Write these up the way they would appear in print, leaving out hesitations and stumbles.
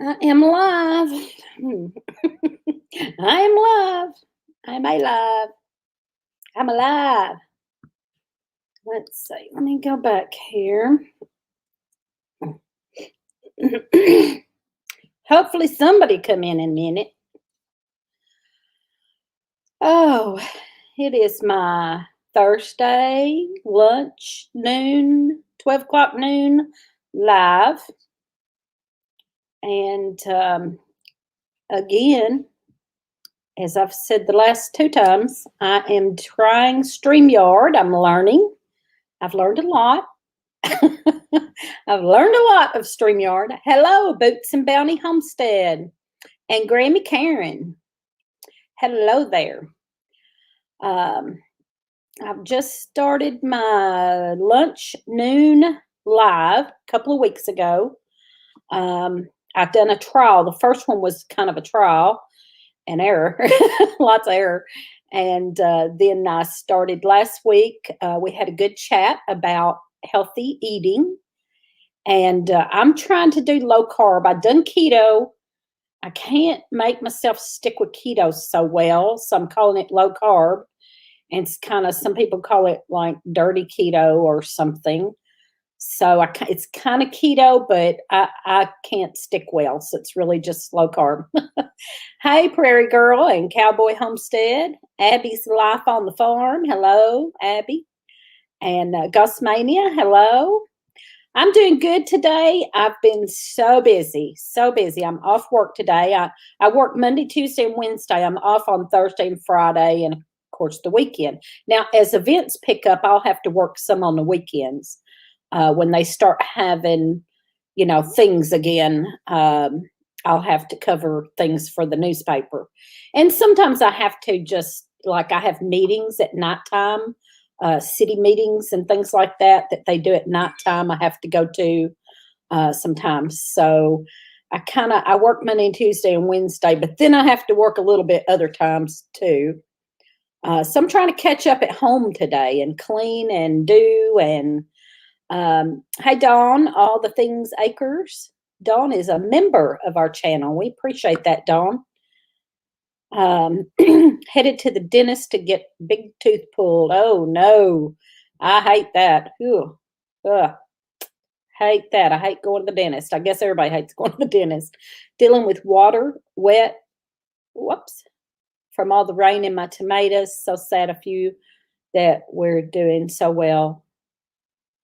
I am live. I am live. I'm alive. I'm alive. Let's see. Let me go back here. Hopefully somebody come in a minute. Oh, it is my Thursday lunch, noon, 12 o'clock noon live. And again, as I've said the last two times, I am trying StreamYard. I'm learning. I've learned a lot. I've learned a lot of StreamYard. Hello, Boots and Bounty Homestead and Grammy Karen. Hello there. I've just started my lunch noon live a couple of weeks ago. I've done a trial. The first one was kind of a trial and error, lots of error. And then I started last week. We had a good chat about healthy eating. And I'm trying to do low carb. I've done keto. I can't make myself stick with keto so well. So I'm calling it low carb. And it's kind of, some people call it like dirty keto or something. So it's kind of keto, but I can't stick well. So it's really just low carb. Hey, Prairie Girl and Cowboy Homestead. Abby's Life on the Farm. Hello, Abby. And Gus Mania. Hello. I'm doing good today. I've been so busy, so busy. I'm off work today. I work Monday, Tuesday, and Wednesday. I'm off on Thursday and Friday, and of course the weekend. Now, as events pick up, I'll have to work some on the weekends when they start having, things again. I'll have to cover things for the newspaper, and sometimes I have to just I have meetings at nighttime. City meetings and things like that they do at nighttime. I have to go to sometimes. So I work Monday and Tuesday and Wednesday, but then I have to work a little bit other times too. So I'm trying to catch up at home today and clean and do. And hey, Dawn, all the things Acres. Dawn is a member of our channel. We appreciate that, Dawn. Headed to the dentist to get big tooth pulled. Oh no, I hate that. Hate that. I hate going to the dentist. I guess everybody hates going to the dentist. Dealing with water, wet, whoops, from all the rain in my tomatoes. So sad a few that we're doing so well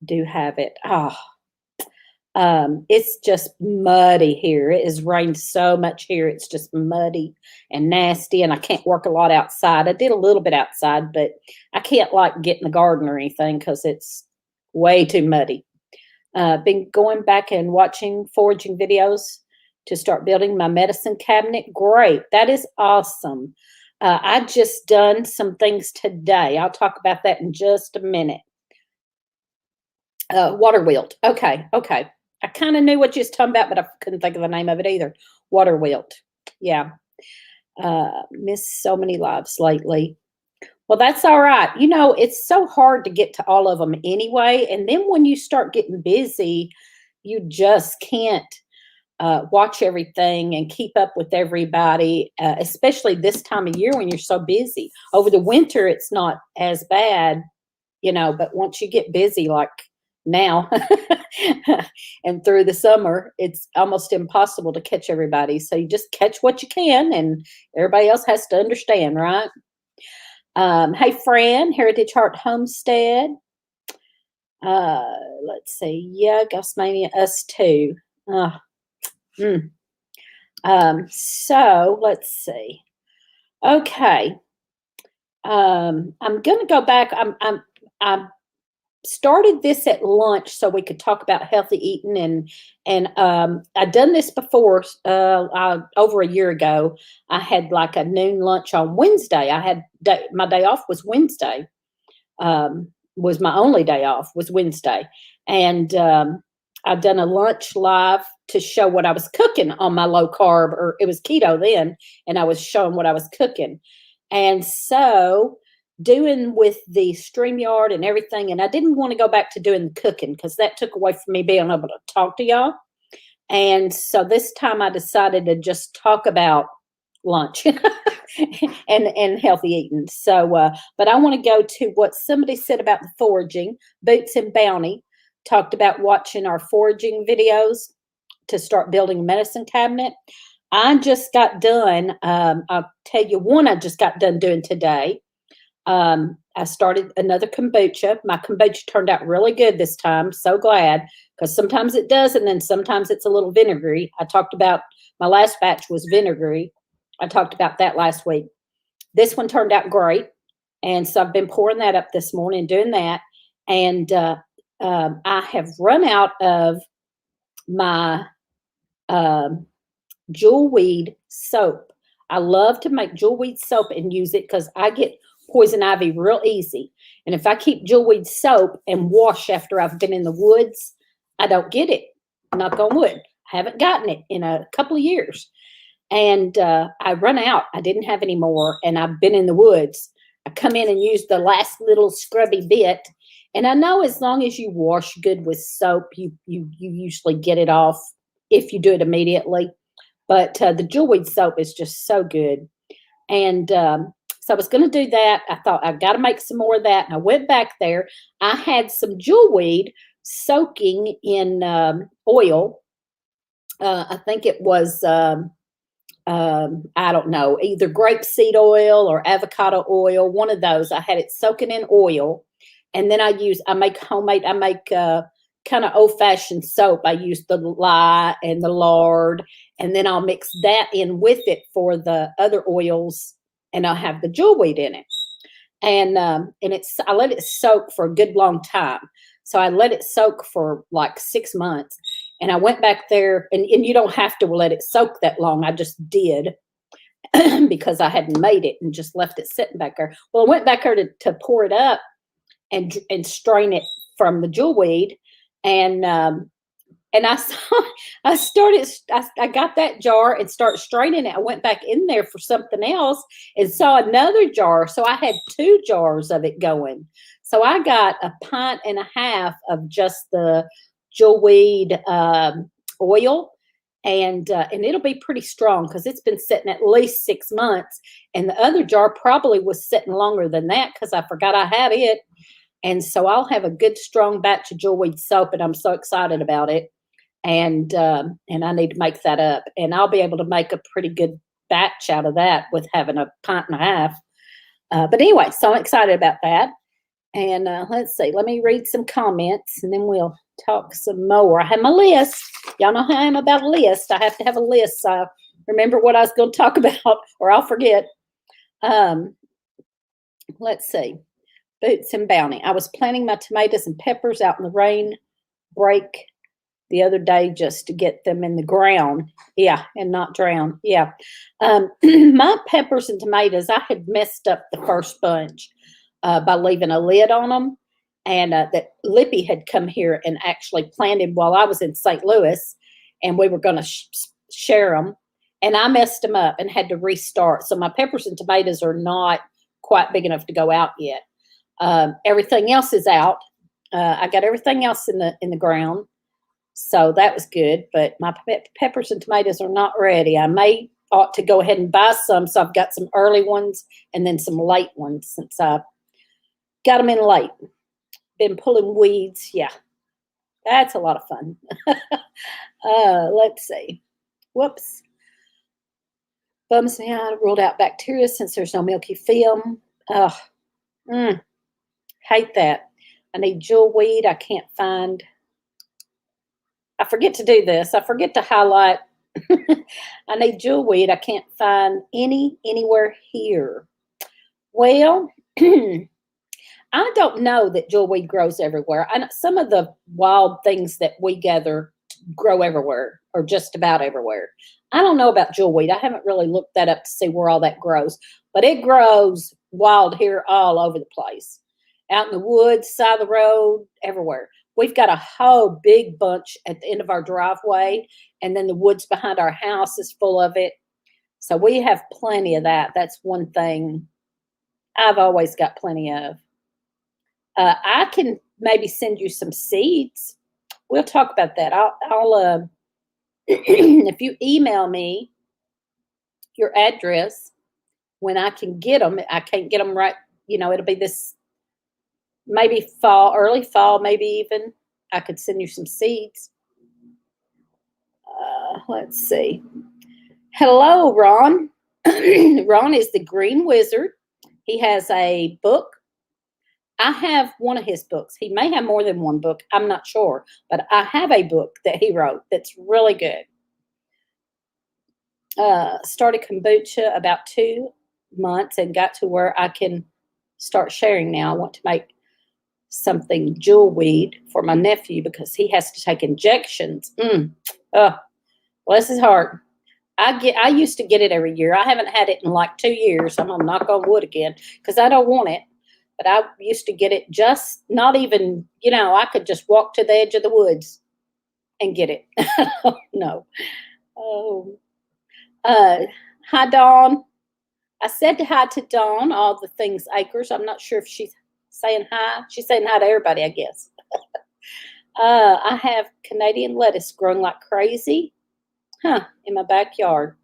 do have it. It's just muddy here. It has rained so much here. It's just muddy and nasty, and I can't work a lot outside. I did a little bit outside, but I can't get in the garden or anything because it's way too muddy. Been going back and watching foraging videos to start building my medicine cabinet. Great. That is awesome. I just done some things today. I'll talk about that in just a minute. Water wilt. Okay. I kind of knew what you was talking about, but I couldn't think of the name of it either. Water wilt. Yeah. Missed so many lives lately. Well, that's all right. It's so hard to get to all of them anyway. And then when you start getting busy, you just can't watch everything and keep up with everybody, especially this time of year when you're so busy. Over the winter, it's not as bad, but once you get busy, like now and through the summer, it's almost impossible to catch everybody. So you just catch what you can, and everybody else has to understand, right? Hey, Fran, Heritage Heart Homestead. Let's see. Yeah, Gosmania, us too. So let's see. Okay. I'm going to go back. I'm started this at lunch so we could talk about healthy eating, and I'd done this before over a year ago. I had like a noon lunch on Wednesday. I had my day off was Wednesday. Was my only day off was Wednesday, and I'd done a lunch live to show what I was cooking on my low carb, or it was keto then, and I was showing what I was cooking, and so doing with the StreamYard and everything. And I didn't want to go back to doing the cooking because that took away from me being able to talk to y'all. And so this time I decided to just talk about lunch and healthy eating. So, but I want to go to what somebody said about the foraging. Boots and Bounty talked about watching our foraging videos to start building a medicine cabinet. I just got done. I'll tell you one I just got done doing today. I started another kombucha. My kombucha turned out really good this time. So glad, because sometimes it does, and then sometimes it's a little vinegary. I talked about my last batch was vinegary. I talked about that last week. This one turned out great, and so I've been pouring that up this morning, doing that, and I have run out of my um, jewel weed soap. I love to make jewel weed soap and use it because I get poison ivy real easy. And if I keep jewel weed soap and wash after I've been in the woods, I don't get it. Knock on wood. I haven't gotten it in a couple of years. And I run out. I didn't have any more. And I've been in the woods. I come in and use the last little scrubby bit. And I know as long as you wash good with soap, you usually get it off if you do it immediately. But the jewel weed soap is just so good. And so I was going to do that. I thought I've got to make some more of that. And I went back there. I had some jewel weed soaking in oil. I think it was, I don't know, either grapeseed oil or avocado oil, one of those. I had it soaking in oil. And then I make homemade, I make kind of old-fashioned soap. I use the lye and the lard, and then I'll mix that in with it for the other oils, and I'll have the jewel weed in it. And I let it soak for a good long time. So I let it soak for like 6 months, and I went back there, and you don't have to let it soak that long. I just did because I hadn't made it and just left it sitting back there. Well, I went back there to pour it up and strain it from the jewel weed. And I saw, I got that jar and started straining it. I went back in there for something else and saw another jar. So I had 2 jars of it going. So I got a pint and a half of just the jewel weed oil. And it'll be pretty strong because it's been sitting at least 6 months. And the other jar probably was sitting longer than that because I forgot I had it. And so I'll have a good strong batch of jewel weed soap, and I'm so excited about it. And I need to make that up, and I'll be able to make a pretty good batch out of that with having a pint and a half. But anyway, so I'm excited about that. And let's see, let me read some comments, and then we'll talk some more. I have my list. Y'all know how I am about a list. I have to have a list so I remember what I was going to talk about, or I'll forget. Let's see. Boots and Bounty. I was planting my tomatoes and peppers out in the rain break the other day just to get them in the ground. Yeah, and not drown. Yeah. My peppers and tomatoes, I had messed up the first bunch by leaving a lid on them. And that Lippy had come here and actually planted while I was in St. Louis, and we were going to share them. And I messed them up and had to restart. So my peppers and tomatoes are not quite big enough to go out yet. Everything else is out. I got everything else in the ground, so that was good. But my peppers and tomatoes are not ready. I ought to go ahead and buy some, so I've got some early ones and then some late ones since I got them in late. Been pulling weeds. Yeah, that's a lot of fun. Let's see. Whoops. Bums me out. Ruled out bacteria since there's no milky film. Ugh. Hate that. I need jewel weed. I can't find. I forget to do this. I forget to highlight. I need jewel weed. I can't find anywhere here. Well, I don't know that jewel weed grows everywhere. I know some of the wild things that we gather grow everywhere, or just about everywhere. I don't know about jewel weed. I haven't really looked that up to see where all that grows, but it grows wild here all over the place. Out in the woods, side of the road, everywhere. We've got a whole big bunch at the end of our driveway, and then the woods behind our house is full of it. So we have plenty of that. That's one thing I've always got plenty of. I can maybe send you some seeds. We'll talk about that. if you email me your address when I can get them, I can't get them right. It'll be this maybe fall, early fall, maybe even. I could send you some seeds. Let's see. Hello, Ron. Ron is the Green Wizard. He has a book. I have one of his books. He may have more than one book. I'm not sure. But I have a book that he wrote that's really good. Started kombucha about 2 months and got to where I can start sharing now. I want to make something jewel weed for my nephew because he has to take injections. Bless his heart. I used to get it every year. I haven't had it in like 2 years. I'm gonna knock on wood again because I don't want it. But I used to get it just not even, I could just walk to the edge of the woods and get it. No. Oh. Hi, Dawn. I said hi to Dawn, all the things acres. I'm not sure if she's saying hi. She's saying hi to everybody, I guess. I have Canadian lettuce growing like crazy. In my backyard.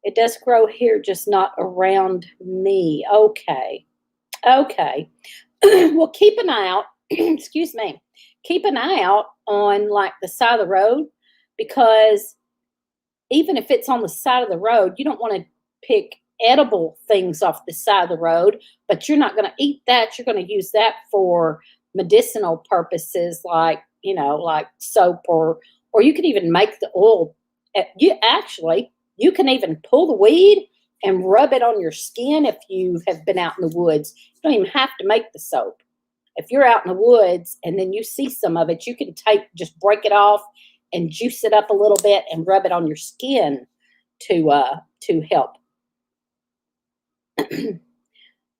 It does grow here, just not around me. Okay. Well, keep an eye out. Excuse me. Keep an eye out on like the side of the road, because even if it's on the side of the road, you don't want to pick edible things off the side of the road, but you're not going to eat that. You're going to use that for medicinal purposes, like soap, or you can even make the oil. You can even pull the weed and rub it on your skin if you have been out in the woods. You don't even have to make the soap. If you're out in the woods and then you see some of it, you can just break it off and juice it up a little bit and rub it on your skin to help.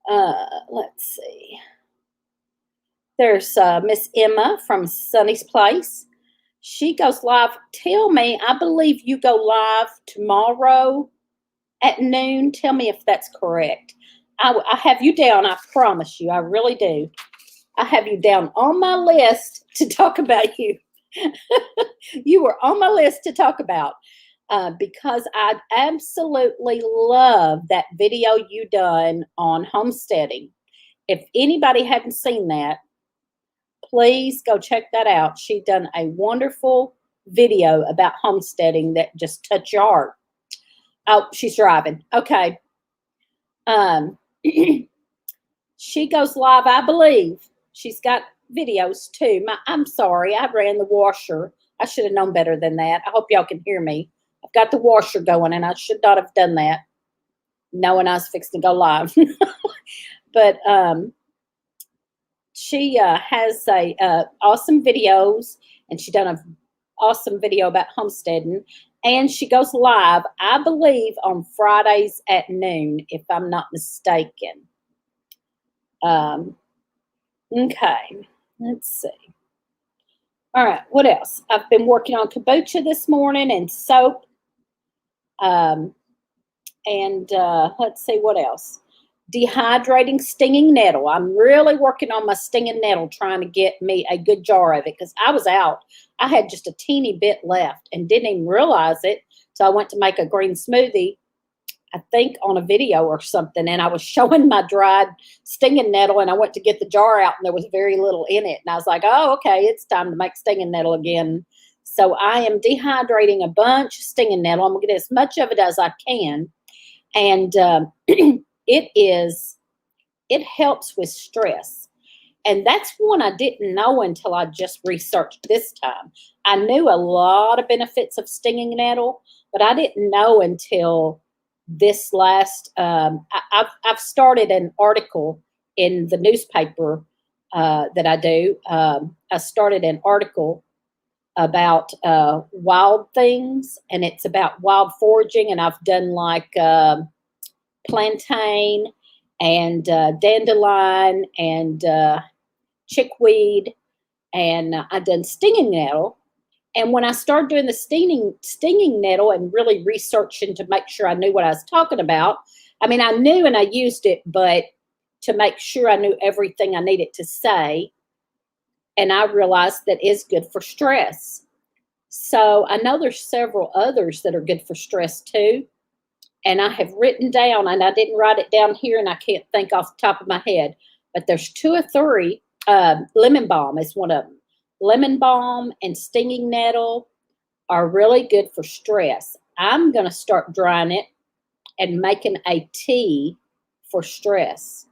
Let's see. There's Miss Emma from Sunny's Place. She goes live. Tell me, I believe you go live tomorrow at noon. Tell me if that's correct. I have you down. I promise you. I really do. I have you down on my list to talk about you. You were on my list to talk about because I absolutely love that video you done on homesteading. If anybody hadn't seen that, please go check that out. She done a wonderful video about homesteading that just touched your heart. Oh, she's driving. Okay. She goes live, I believe. She's got videos too. I'm sorry, I ran the washer. I should have known better than that. I hope y'all can hear me. I've got the washer going, and I should not have done that, knowing I was fixing to go live. But she has awesome videos, and she done an awesome video about homesteading. And she goes live, I believe, on Fridays at noon, if I'm not mistaken. Okay, let's see. All right, what else? I've been working on kombucha this morning and soap. And let's see what else. Dehydrating stinging nettle. I'm really working on my stinging nettle, trying to get me a good jar of it, because I was out. I had just a teeny bit left and didn't even realize it. So I went to make a green smoothie, I think on a video or something, and I was showing my dried stinging nettle, and I went to get the jar out, and there was very little in it. And I was like, oh, okay, it's time to make stinging nettle again. So I am dehydrating a bunch of stinging nettle. I'm going to get as much of it as I can. And it helps with stress. And that's one I didn't know until I just researched this time. I knew a lot of benefits of stinging nettle, but I didn't know until this last, I've started an article in the newspaper that I do. I started an article about wild things, and it's about wild foraging, and I've done like plantain and dandelion and chickweed, and I've done stinging nettle. And when I started doing the stinging nettle and really researching to make sure I knew what I was talking about, I mean, I knew and I used it, but to make sure I knew everything I needed to say, and I realized that it's good for stress. So I know there's several others that are good for stress too. And I have written down, and I didn't write it down here, and I can't think off the top of my head, but there's two or three. Lemon balm is one of them. Lemon balm and stinging nettle are really good for stress. I'm going to start drying it and making a tea for stress,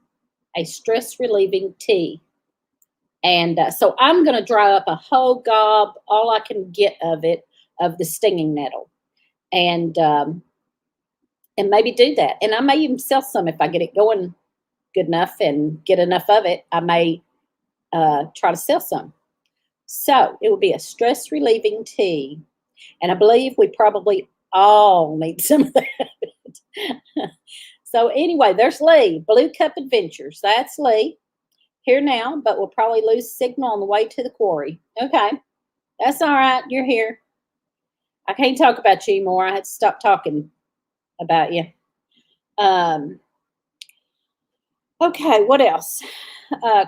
a stress relieving tea. And so I'm going to dry up a whole gob, all I can get of it, of the stinging nettle. And maybe do that. And I may even sell some if I get it going good enough and get enough of it. I may try to sell some. So it will be a stress relieving tea. And I believe we probably all need some of that. So anyway, there's Lee, Blue Cup Adventures. That's Lee here now, but we'll probably lose signal on the way to the quarry. Okay, that's all right. You're here. I can't talk about you anymore. I had to stop talking about you. Okay, what else?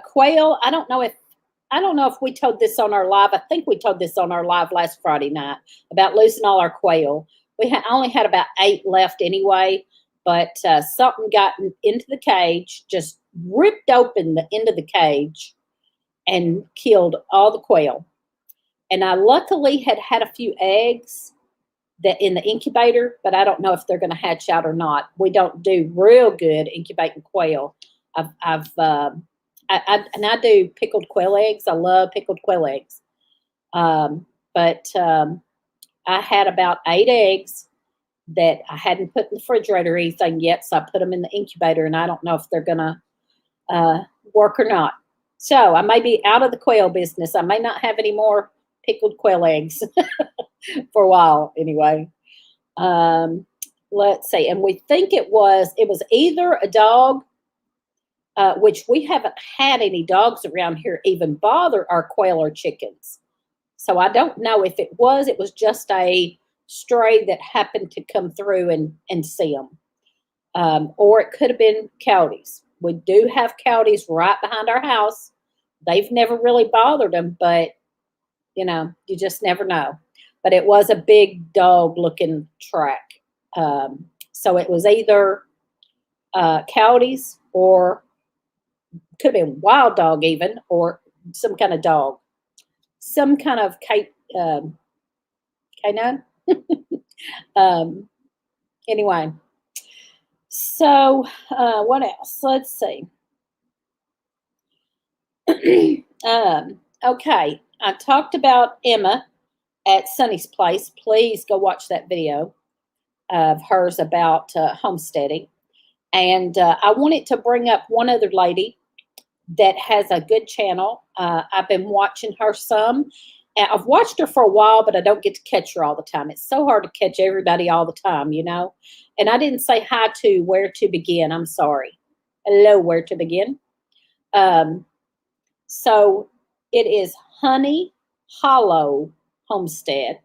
Quail. I don't know if we told this on our live. I think we told this on our live last Friday night about losing all our quail. We only had about 8 left anyway, but something got into the cage, just ripped open the end of the cage and killed all the quail. And I luckily had a few eggs that in the incubator, but I don't know if they're going to hatch out or not. We don't do real good incubating quail. I do pickled quail eggs. I love pickled quail eggs. But I had about 8 eggs that I hadn't put in the refrigerator or anything yet, so I put them in the incubator, and I don't know if they're going to work or not. So I may be out of the quail business. I may not have any more pickled quail eggs for a while anyway. Let's see. And we think it was either a dog, which we haven't had any dogs around here even bother our quail or chickens. So I don't know if it was just a stray that happened to come through and see them. Or it could have been coyotes. We do have coyotes right behind our house. They've never really bothered them, but you just never know. But it was a big dog-looking track. So it was either coyotes or could have been wild dog even, or some kind of dog. Some kind of canine. Anyway. So what else? Let's see. Okay. I talked about Emma at Sunny's Place. Please go watch that video of hers about homesteading. And I wanted to bring up one other lady that has a good channel. I've been watching her some. And I've watched her for a while, but I don't get to catch her all the time. It's so hard to catch everybody all the time, And I didn't say hi to Where to Begin. I'm sorry. Hello, Where to Begin. So it is Honey Hollow Homestead.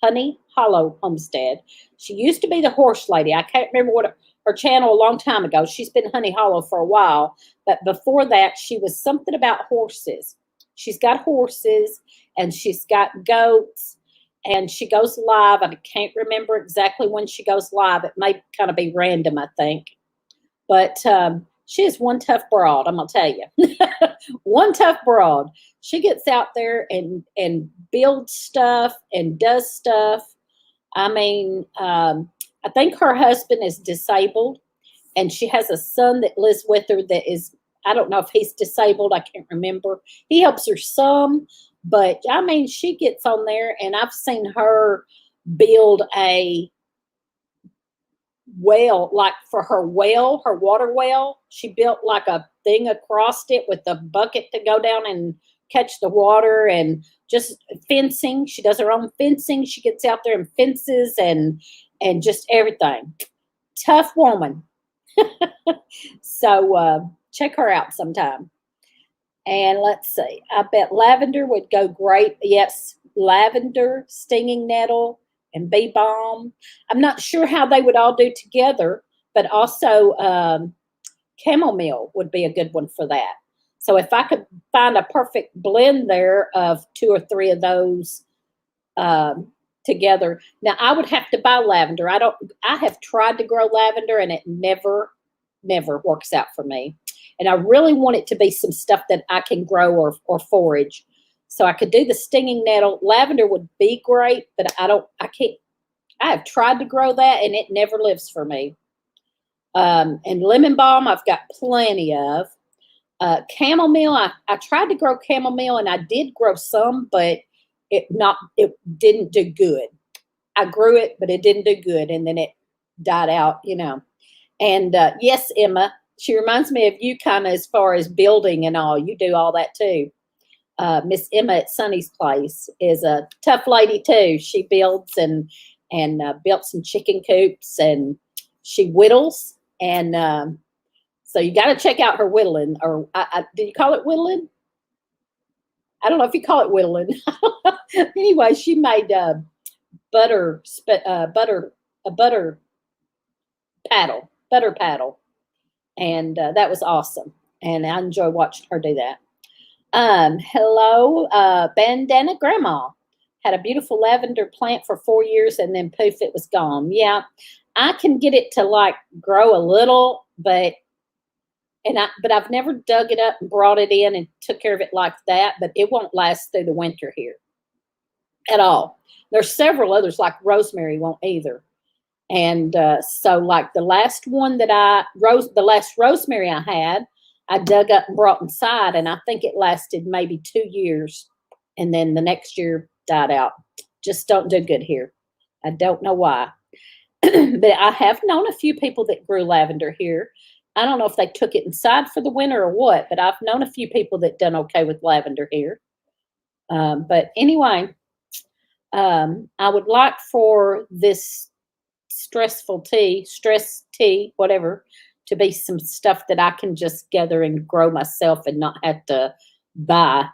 Honey Hollow Homestead. She used to be the horse lady. I can't remember what her channel a long time ago. She's been Honey Hollow for a while. But before that, she was something about horses. She's got horses and she's got goats. And she goes live. I can't remember exactly when she goes live. It may kind of be random, I think. But she is one tough broad, I'm going to tell you. One tough broad. She gets out there and builds stuff and does stuff. I mean, I think her husband is disabled. And she has a son that lives with her that is, I don't know if he's disabled. I can't remember. He helps her some. But, I mean, she gets on there, and I've seen her build a well, like for her well, her water well. She built like a thing across it with a bucket to go down and catch the water, and just fencing. She does her own fencing. She gets out there and fences and just everything. Tough woman. So check her out sometime. And let's see. I bet lavender would go great. Yes, lavender, stinging nettle, and bee balm. I'm not sure how they would all do together, but also chamomile would be a good one for that. So if I could find a perfect blend there of 2 or 3 of those together. Now I would have to buy lavender. I have tried to grow lavender and it never works out for me. And I really want it to be some stuff that I can grow or forage. So I could do the stinging nettle. Lavender would be great, but I can't. I have tried to grow that and it never lives for me. And lemon balm, I've got plenty of. Chamomile, I tried to grow chamomile and I did grow some, but it didn't do good. I grew it, but it didn't do good, and then it died out, And yes, Emma, she reminds me of you kind of as far as building and all. You do all that too. Miss Emma at Sunny's place is a tough lady too. She builds and built some chicken coops, and she whittles. And so you got to check out her whittling. Or did you call it whittling? I don't know if you call it whittling. Anyway, she made butter paddle, and that was awesome. And I enjoy watching her do that. Hello, Bandana Grandma. Had a beautiful lavender plant for 4 years, and then poof, it was gone. Yeah, I can get it to like grow a little, but I've never dug it up and brought it in and took care of it like that. But it won't last through the winter here at all. There's several others, like rosemary won't either. And so like the last one the last rosemary I had, I dug up and brought inside, and I think it lasted maybe 2 years. And then the next year died out. Just don't do good here. I don't know why. But I have known a few people that grew lavender here. I don't know if they took it inside for the winter or what, but I've known a few people that done okay with lavender here. But anyway, I would like for this stress tea, whatever, to be some stuff that I can just gather and grow myself and not have to buy,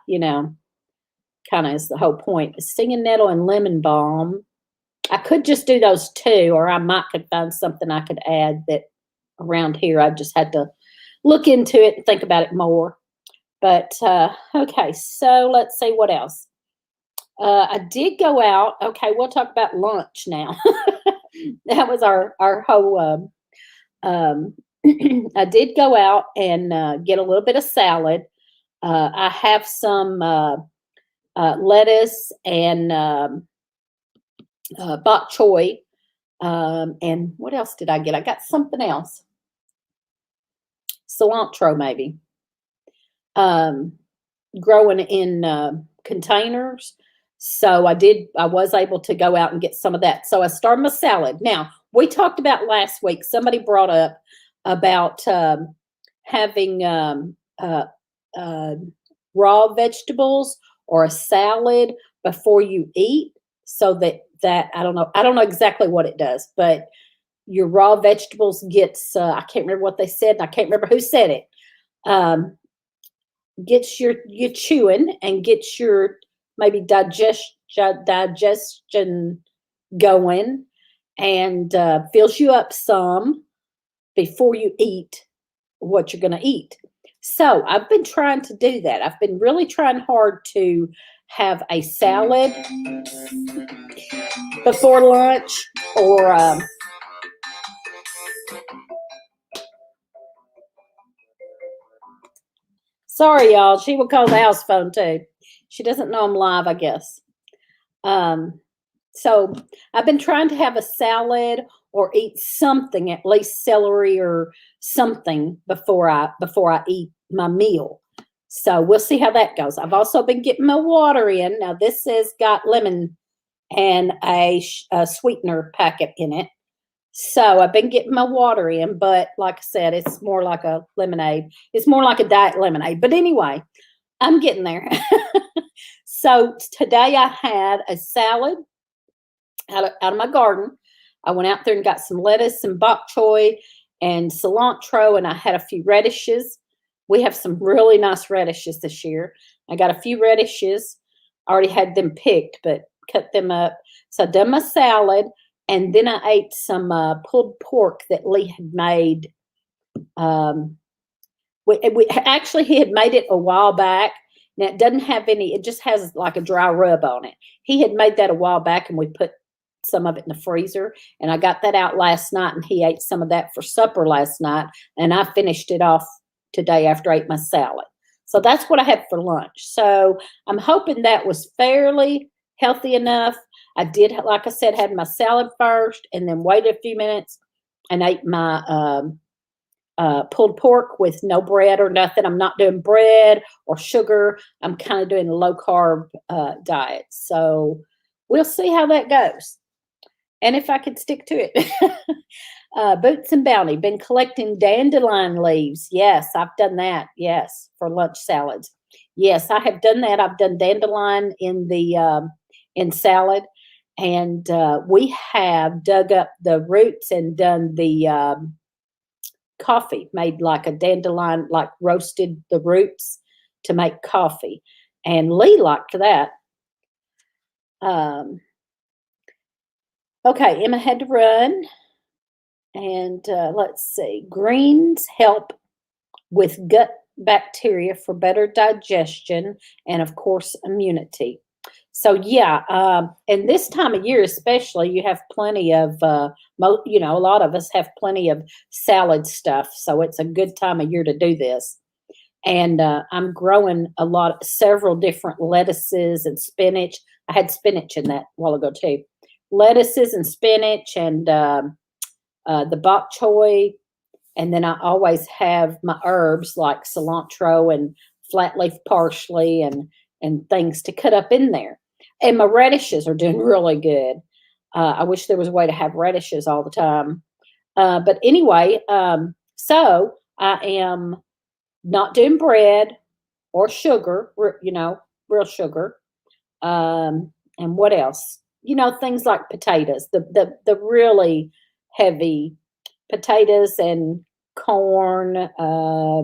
kind of is the whole point. Stinging nettle and lemon balm. I could just do those two, or I might could find something I could add that around here. I just had to look into it and think about it more. But okay, so let's see what else. I did go out. Okay, we'll talk about lunch now. That was our whole. I did go out and get a little bit of salad. I have some lettuce and bok choy. And what else did I get? I got something else. Cilantro, maybe. Growing in containers. So I was able to go out and get some of that. So I started my salad. Now, we talked about last week, somebody brought up about having raw vegetables or a salad before you eat, so that I don't know exactly what it does, but your raw vegetables gets I can't remember what they said, and I can't remember who said it. Gets your chewing and gets your maybe digestion going, and fills you up some before you eat what you're going to eat. So I've been trying to do that. I've been really trying hard to have a salad before lunch, or sorry, y'all. She will call the house phone too. She doesn't know I'm live, I guess. So I've been trying to have a salad or eat something, at least celery or something before I eat my meal. So we'll see how that goes. I've also been getting my water in. Now this has got lemon and a sweetener packet in it. So I've been getting my water in, but like I said, it's more like a lemonade. It's more like a diet lemonade. But anyway, I'm getting there. So today I had a salad out of my garden. I went out there and got some lettuce and bok choy and cilantro, and I had a few radishes. We have some really nice radishes this year. I got a few radishes. I already had them picked, but cut them up. So I done my salad, and then I ate some pulled pork that Lee had made. We actually, he had made it a while back, Now, it doesn't have any, it just has like a dry rub on it. He had made that a while back, and we put some of it in the freezer. And I got that out last night, and he ate some of that for supper last night. And I finished it off today after I ate my salad. So that's what I had for lunch. So I'm hoping that was fairly healthy enough. I did, like I said, had my salad first and then waited a few minutes and ate my pulled pork with no bread or nothing. I'm not doing bread or sugar. I'm kind of doing a low carb diet. So we'll see how that goes. And if I could stick to it. Boots and Bounty, been collecting dandelion leaves. Yes, I've done that. Yes, for lunch salads. Yes, I have done that. I've done dandelion in the in salad, and we have dug up the roots and done the coffee. Made like a dandelion, like roasted the roots to make coffee, and Lee liked that. Okay, Emma had to run. And let's see, greens help with gut bacteria for better digestion and, of course, immunity. So, yeah, and this time of year especially, you have plenty of, a lot of us have plenty of salad stuff. So it's a good time of year to do this. And I'm growing several different lettuces and spinach. I had spinach in that a while ago, too. Lettuces and spinach and the bok choy, and then I always have my herbs like cilantro and flat leaf parsley and things to cut up in there. And my radishes are doing really good. I wish there was a way to have radishes all the time. But anyway, so I am not doing bread or sugar, real sugar. And what else? Things like potatoes, the really heavy potatoes and corn. I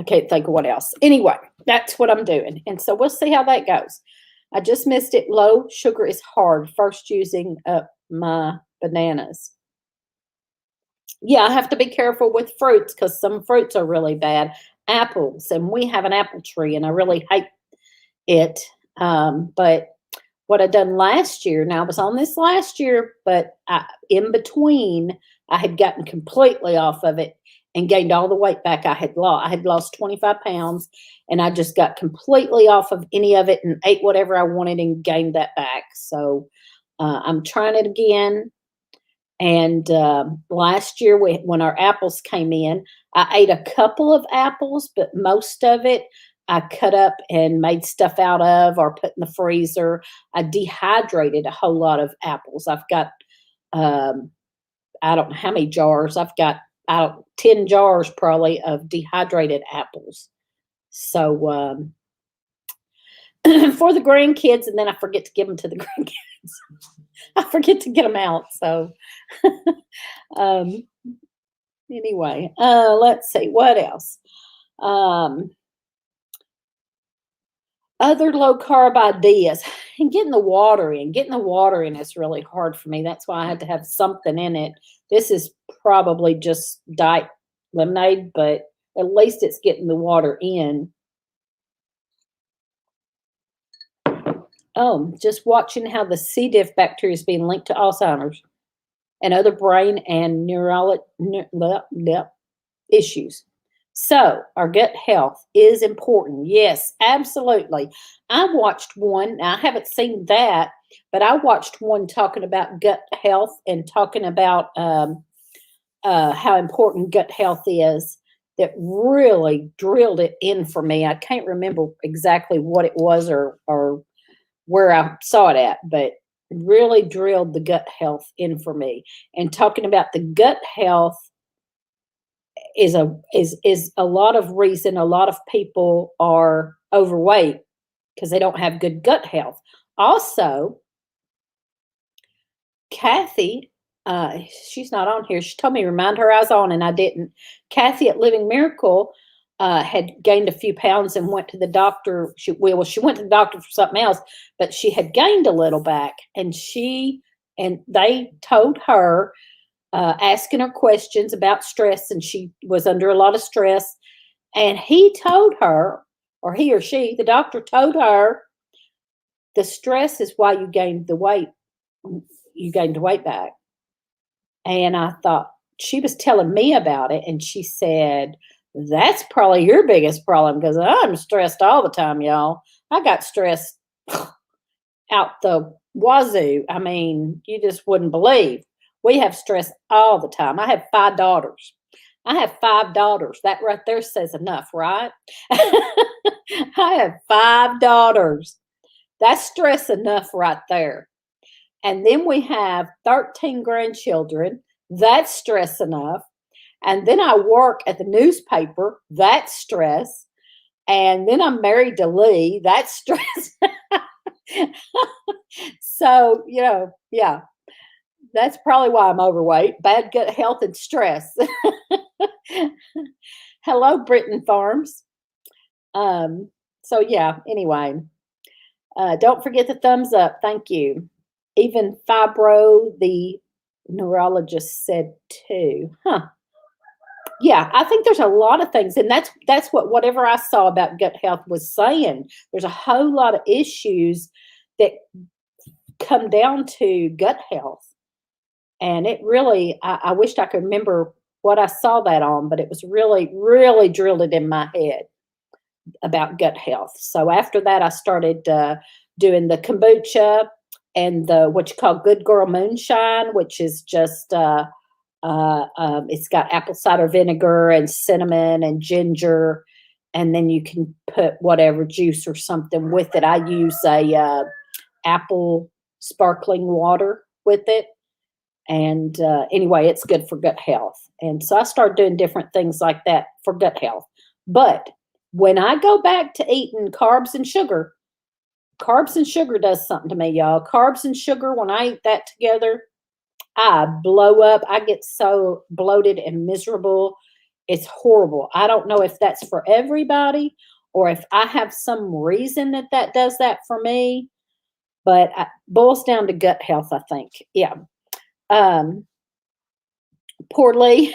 can't think of what else. Anyway, that's what I'm doing. And so we'll see how that goes. I just missed it. Low sugar is hard. First using up my bananas. Yeah, I have to be careful with fruits because some fruits are really bad. Apples, and we have an apple tree, and I really hate it. But what I done last year, now I was on this last year, but in between, I had gotten completely off of it and gained all the weight back I had lost. I had lost 25 pounds, and I just got completely off of any of it and ate whatever I wanted and gained that back. So I'm trying it again. And last year, when our apples came in, I ate a couple of apples, but most of it I cut up and made stuff out of or put in the freezer. I dehydrated a whole lot of apples. I've got, I don't know how many jars. I've got 10 jars probably of dehydrated apples. So for the grandkids, and then I forget to give them to the grandkids. I forget to get them out. So anyway, let's see what else. Other low carb ideas, and getting the water in. Getting the water in is really hard for me. That's why I had to have something in it. This is probably just diet lemonade, but at least it's getting the water in. Oh, just watching how the C. diff bacteria is being linked to Alzheimer's and other brain and neurological issues. So our gut health is important. Yes, absolutely. I watched one. Now, I haven't seen that, but I watched one talking about gut health and talking about how important gut health is. That really drilled it in for me. I can't remember exactly what it was or where I saw it at, but really drilled the gut health in for me. And talking about the gut health is a lot of reason a lot of people are overweight because they don't have good gut health. Also, Kathy, she's not on here. She told me to remind her I was on, and I didn't. Kathy at Living Miracle had gained a few pounds and went to the doctor. She went to the doctor for something else, but she had gained a little back, and they told her, asking her questions about stress, and she was under a lot of stress. And he told her or he or she, the doctor told her the stress is why you gained the weight back. And I thought, she was telling me about it, and she said, that's probably your biggest problem because I'm stressed all the time, y'all. I got stressed out the wazoo. I mean, you just wouldn't believe. We have stress all the time. I have 5 daughters. I have 5 daughters. That right there says enough, right? I have 5 daughters. That's stress enough right there. And then we have 13 grandchildren. That's stress enough. And then I work at the newspaper. That's stress. And then I'm married to Lee. That's stress. So, yeah, that's probably why I'm overweight. Bad gut health and stress. Hello, Britain Farms. So, yeah, anyway, don't forget the thumbs up. Thank you. Even fibro, the neurologist said too. Huh. Yeah, I think there's a lot of things, and that's what whatever I saw about gut health was saying. There's a whole lot of issues that come down to gut health, and it really, I wished I could remember what I saw that on, but it was really, really drilled it in my head about gut health. So after that, I started doing the kombucha and the what you call Good Girl Moonshine, which is just it's got apple cider vinegar and cinnamon and ginger, and then you can put whatever juice or something with it. I use a apple sparkling water with it, and anyway, it's good for gut health. And so I started doing different things like that for gut health. But when I go back to eating carbs and sugar does something to me, y'all. Carbs and sugar, when I eat that together, I blow up. I get so bloated and miserable. It's horrible. I don't know if that's for everybody or if I have some reason that does that for me, but it boils down to gut health, I think. Yeah. Poorly.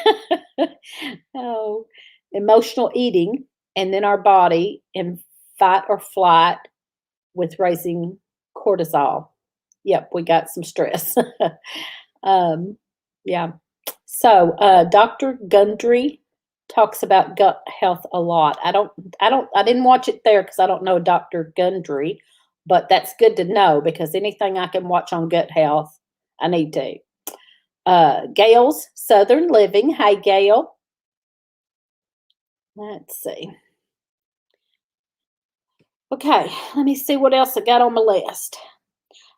Oh, emotional eating, and then our body in fight or flight with raising cortisol. Yep, we got some stress. Yeah. So Dr. Gundry talks about gut health a lot. I didn't watch it there because I don't know Dr. Gundry, but that's good to know because anything I can watch on gut health, I need to. Gail's Southern Living. Hey, Gail. Let's see. Okay, let me see what else I got on my list.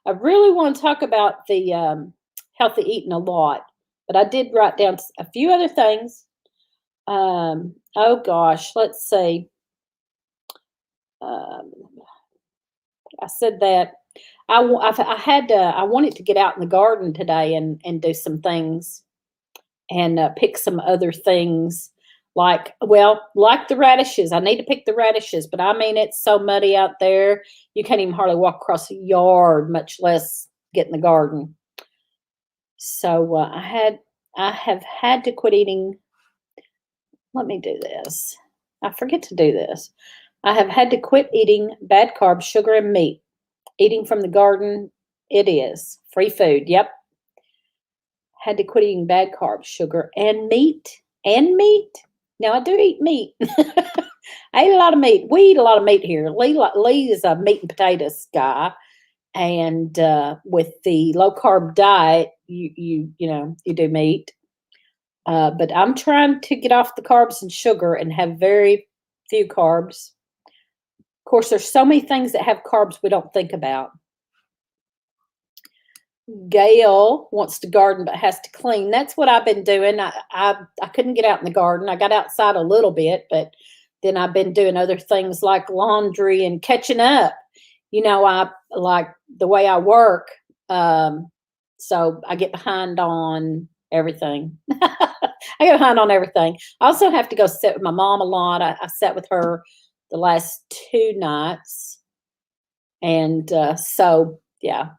I really want to talk about the healthy eating a lot, but I did write down a few other things. Oh gosh, let's see. I said that I wanted to get out in the garden today and do some things and pick some other things like the radishes. I need to pick the radishes, but I mean, it's so muddy out there. You can't even hardly walk across a yard, much less get in the garden. So I have had to quit eating. Let me do this. I forget to do this. I have had to quit eating bad carbs, sugar, and meat. Eating from the garden, it is. Free food, yep. Had to quit eating bad carbs, sugar, and meat. And meat. Now, I do eat meat. I eat a lot of meat. We eat a lot of meat here. Lee is a meat and potatoes guy. And with the low-carb diet, you do meat. But I'm trying to get off the carbs and sugar and have very few carbs. Of course, there's so many things that have carbs we don't think about. Gail wants to garden but has to clean. That's what I've been doing. I couldn't get out in the garden. I got outside a little bit, but then I've been doing other things like laundry and catching up. I like the way I work. So I get behind on everything. I get behind on everything. I also have to go sit with my mom a lot. I sat with her the last 2 nights. And so, yeah.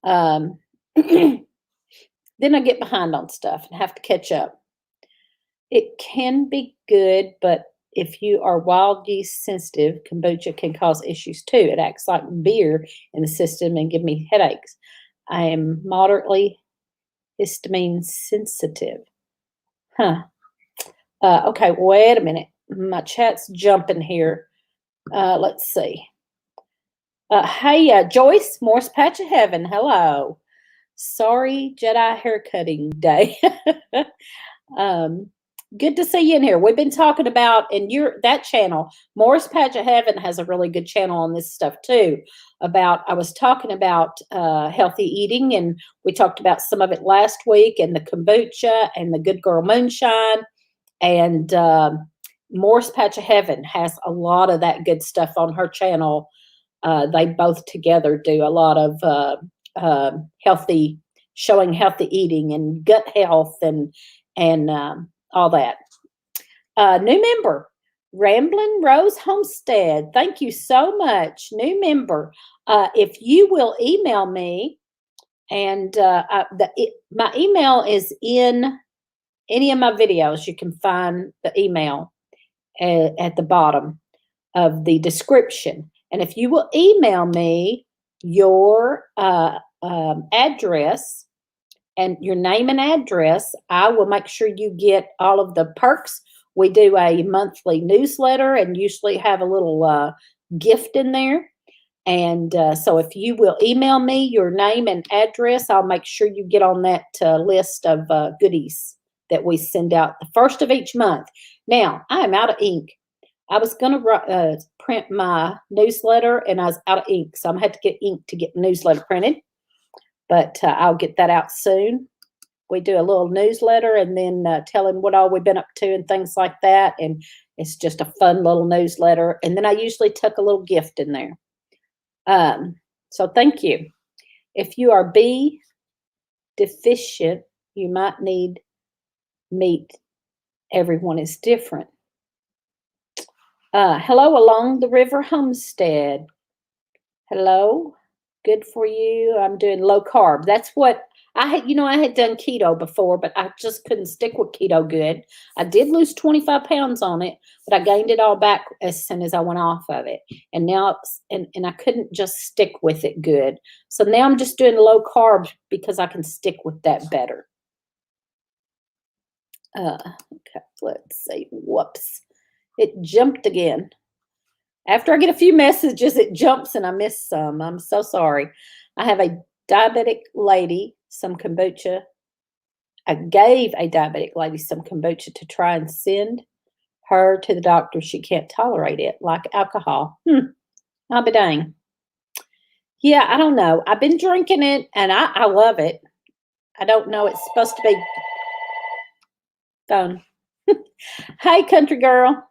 Then I get behind on stuff and have to catch up. It can be good, but if you are wild yeast sensitive, kombucha can cause issues too. It acts like beer in the system and give me headaches. I am moderately histamine sensitive. Huh. Okay, wait a minute. My chat's jumping here. Let's see. Hey, Joyce, Morse Patch of Heaven. Hello. Sorry, Jedi haircutting day. Good to see you in here. We've been talking about, and that channel, Morris Patch of Heaven has a really good channel on this stuff too. I was talking about healthy eating, and we talked about some of it last week, and the kombucha and the Good Girl Moonshine, and Morris Patch of Heaven has a lot of that good stuff on her channel. They both together do a lot of showing healthy eating and gut health and all that. New member, Ramblin' Rose Homestead. Thank you so much, new member. If you will email me, and my email is in any of my videos. You can find the email at the bottom of the description. And if you will email me your address and your name and address, I will make sure you get all of the perks. We do a monthly newsletter and usually have a little gift in there. And so if you will email me your name and address, I'll make sure you get on that list of goodies that we send out the first of each month. Now, I am out of ink. I was going to print my newsletter, and I was out of ink, so I'm going to have to get ink to get the newsletter printed. But I'll get that out soon. We do a little newsletter and then telling what all we've been up to and things like that. And it's just a fun little newsletter. And then I usually tuck a little gift in there. So thank you. If you are B deficient, you might need meat. Everyone is different. Hello, Along the River Homestead. Hello. Good for you. I'm doing low carb. That's what I had. I had done keto before, but I just couldn't stick with keto good. I did lose 25 pounds on it, but I gained it all back as soon as I went off of it. And now, and I couldn't just stick with it good. So now I'm just doing low carb because I can stick with that better. Okay, let's see. Whoops. It jumped again. After I get a few messages, it jumps and I miss some. I'm so sorry. I have a diabetic lady some kombucha. I gave a diabetic lady some kombucha to try and send her to the doctor. She can't tolerate it, like alcohol. I'll be dang. Yeah, I don't know. I've been drinking it, and I love it. I don't know. It's supposed to be fun. Hey, country girl.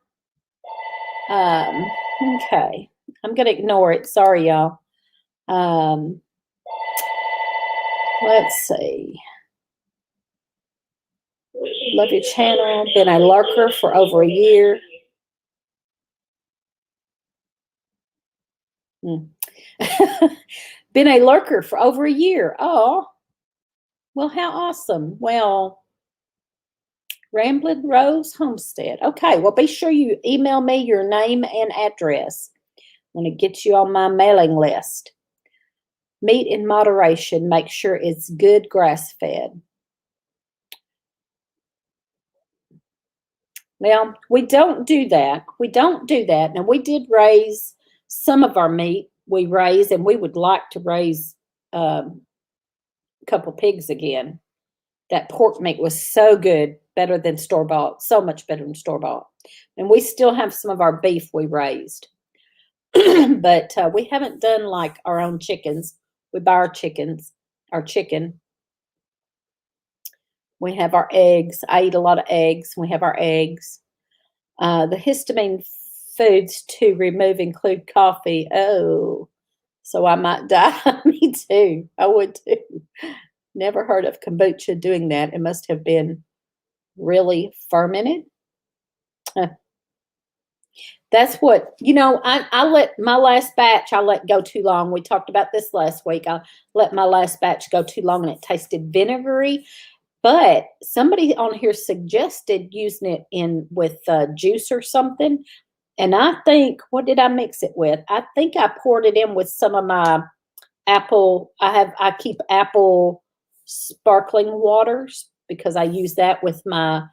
Okay. I'm going to ignore it. Sorry, y'all. Let's see. Love your channel. Been a lurker for over a year. Been a lurker for over a year. Oh, well, how awesome. Well, Ramblin' Rose Homestead. Okay, well, be sure you email me your name and address when it gets you on my mailing list. Meat in moderation. Make sure it's good grass-fed. Well, we don't do that. We don't do that. Now, we did raise some of our meat. We raise, and we would like to raise a couple pigs again. That pork meat was so good, better than store-bought, so much better than store-bought. And we still have some of our beef we raised. But we haven't done like our own chickens. We buy our chicken. We have our eggs. I eat a lot of eggs. We have our eggs. The histamine foods to remove include coffee. Oh, so I might die. Me too. I would too. Never heard of kombucha doing that. It must have been really fermented. That's what, I let my last batch, I let go too long. We talked about this last week. I let my last batch go too long and it tasted vinegary. But somebody on here suggested using it in with juice or something. And I think, what did I mix it with? I think I poured it in with some of my apple. I keep apple sparkling waters because I use that with my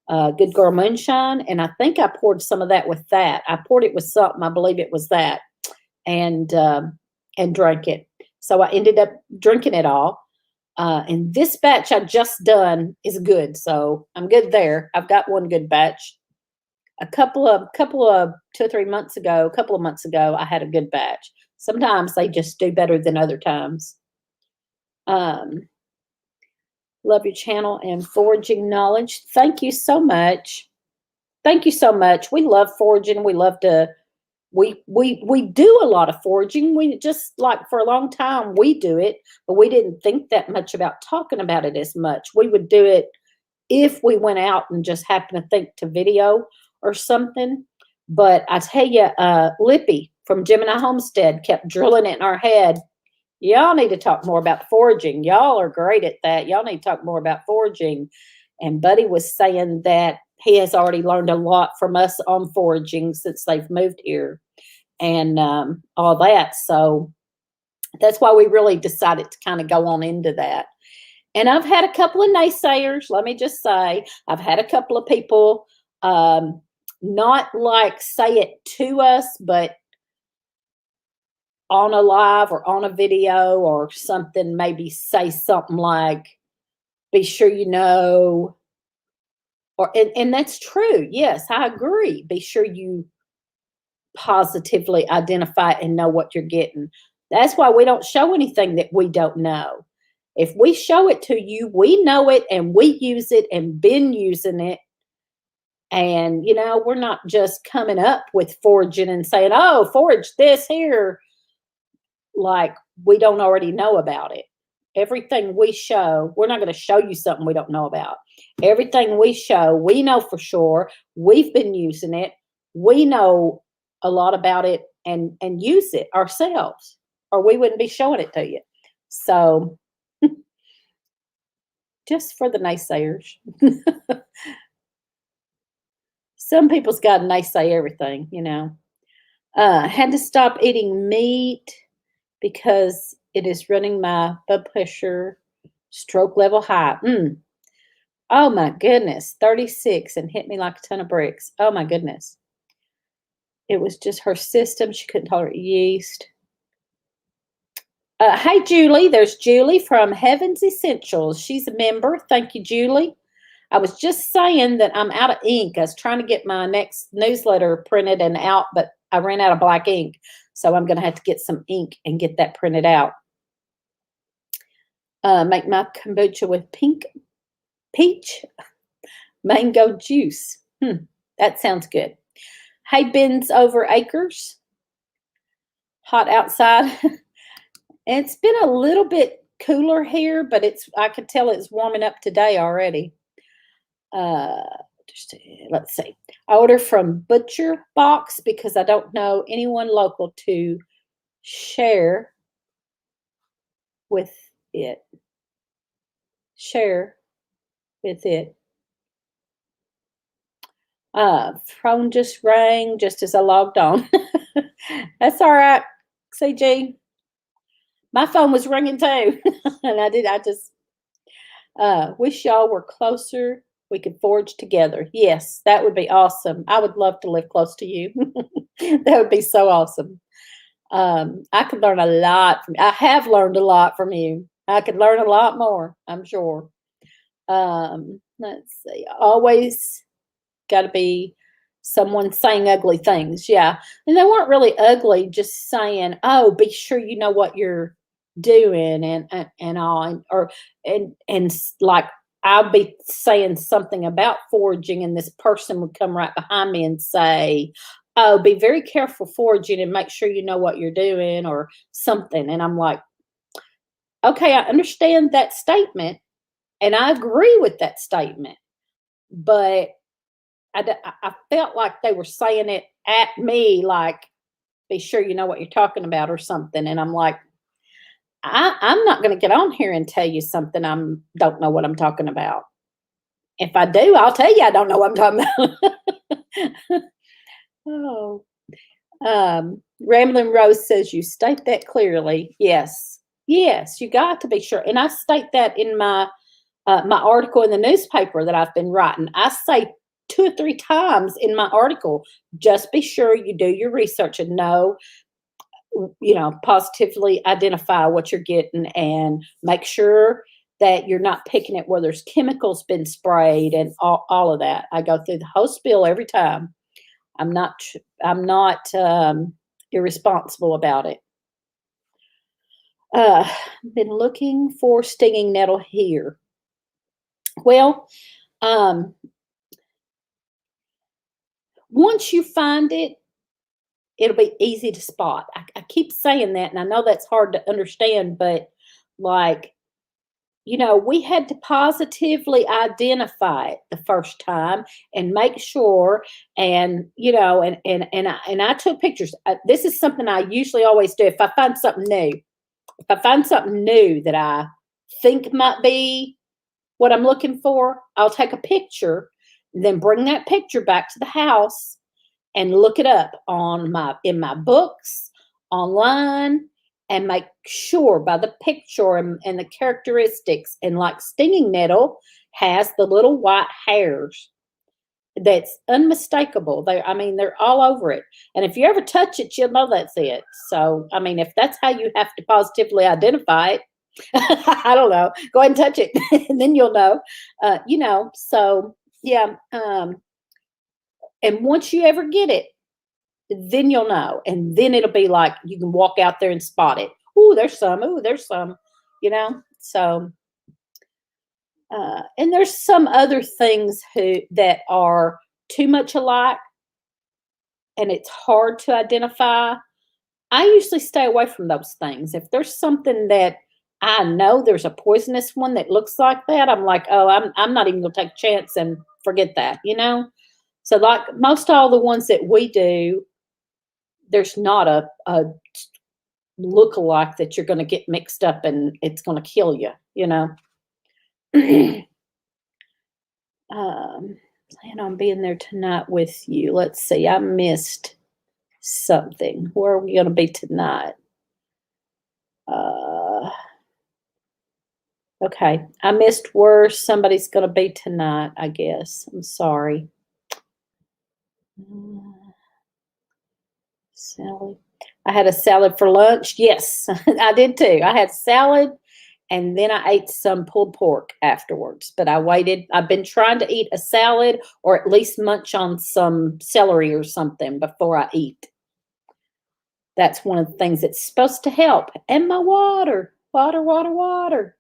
Good Girl Moonshine, and I think I poured some of that with that. I poured it with something. I believe it was that, and drank it. So I ended up drinking it all. And this batch I just done is good, so I'm good there. I've got one good batch. A couple of 2 or 3 months ago, a couple of months ago, I had a good batch. Sometimes they just do better than other times. Love your channel and foraging knowledge. Thank you so much. Thank you so much. We love foraging. We love to. We do a lot of foraging. We just like for a long time we do it, but we didn't think that much about talking about it as much. We would do it if we went out and just happened to think to video or something. But I tell you, Lippy from Gemini Homestead kept drilling it in our head. Y'all need to talk more about foraging. Y'all are great at that. Y'all need to talk more about foraging. And Buddy was saying that he has already learned a lot from us on foraging since they've moved here and all that. So that's why we really decided to kind of go on into that. And I've had a couple of naysayers. Let me just say, I've had a couple of people not like say it to us, but on a live or on a video or something, maybe say something like, be sure you know, or and that's true. Yes, I agree. Be sure you positively identify and know what you're getting. That's why we don't show anything that we don't know. If we show it to you, we know it and we use it and been using it. And, we're not just coming up with foraging and saying, oh, forage this here. Like we don't already know about it. Everything we show, we're not going to show you something we don't know about. Everything we show, we know for sure. We've been using it. We know a lot about it and use it ourselves, or we wouldn't be showing it to you. So just for the naysayers. Some people's got to naysay everything, had to stop eating meat because it is running my blood pressure, stroke level high. Oh my goodness, 36 and hit me like a ton of bricks. Oh my goodness. It was just her system. She couldn't tolerate yeast. Hey, Julie. There's Julie from Heaven's Essentials. She's a member. Thank you, Julie. I was just saying that I'm out of ink. I was trying to get my next newsletter printed and out, but I ran out of black ink. So I'm going to have to get some ink and get that printed out. Make my kombucha with peach mango juice. That sounds good. Hey, Ben's over acres. Hot outside. It's been a little bit cooler here, but I could tell it's warming up today already. Let's see. I order from Butcher Box because I don't know anyone local to share with it. Phone just rang just as I logged on. That's all right, CG. My phone was ringing too. And I just wish y'all were closer. We could forage together. Yes, that would be awesome. I would love to live close to you. That would be so awesome. I could learn a lot from you. I have learned a lot from you. I could learn a lot more, I'm sure. Let's see. Always got to be someone saying ugly things. Yeah. And they weren't really ugly, just saying, oh, be sure you know what you're doing and all. And like I'll be saying something about foraging and this person would come right behind me and say, oh, be very careful foraging and make sure you know what you're doing or something. And I'm like, okay, I understand that statement and I agree with that statement, but I felt like they were saying it at me, like, be sure you know what you're talking about or something. And I'm like, I'm not going to get on here and tell you something don't know what I'm talking about. If I do, I'll tell you I don't know what I'm talking about. Oh. Ramblin' Rose says you state that clearly. Yes. Yes, you got to be sure. And I state that in my article in the newspaper that I've been writing. I say 2 or 3 times in my article, just be sure you do your research and know, positively identify what you're getting and make sure that you're not picking it where there's chemicals been sprayed and all of that. I go through the whole spiel every time. I'm not irresponsible about it. Been looking for stinging nettle here. Well, once you find it, it'll be easy to spot. I keep saying that, and I know that's hard to understand, but like, we had to positively identify it the first time and make sure, and I took pictures. This is something I usually always do. If I find something new that I think might be what I'm looking for, I'll take a picture, and then bring that picture back to the house and look it up in my books, online, and make sure by the picture and the characteristics. And like stinging nettle has the little white hairs that's unmistakable. They're all over it. And if you ever touch it, you'll know that's it. So, if that's how you have to positively identify it, I don't know. Go ahead and touch it, and then you'll know. So yeah. And once you ever get it, then you'll know. And then it'll be like you can walk out there and spot it. Ooh, there's some. Ooh, there's some. So and there's some other things that are too much alike, and it's hard to identify. I usually stay away from those things. If there's something that I know there's a poisonous one that looks like that, I'm like, oh, I'm not even gonna take a chance and forget that. So like most all the ones that we do, there's not a look-alike that you're going to get mixed up and it's going to kill you. Plan on being there tonight with you. Let's see. I missed something. Where are we going to be tonight? Okay. I missed where somebody's going to be tonight, I guess. I'm sorry. Salad. I had a salad for lunch. Yes, I did too. I had salad, and then I ate some pulled pork afterwards. But I waited. I've been trying to eat a salad or at least munch on some celery or something before I eat. That's one of the things that's supposed to help. And my water. Water, water, water.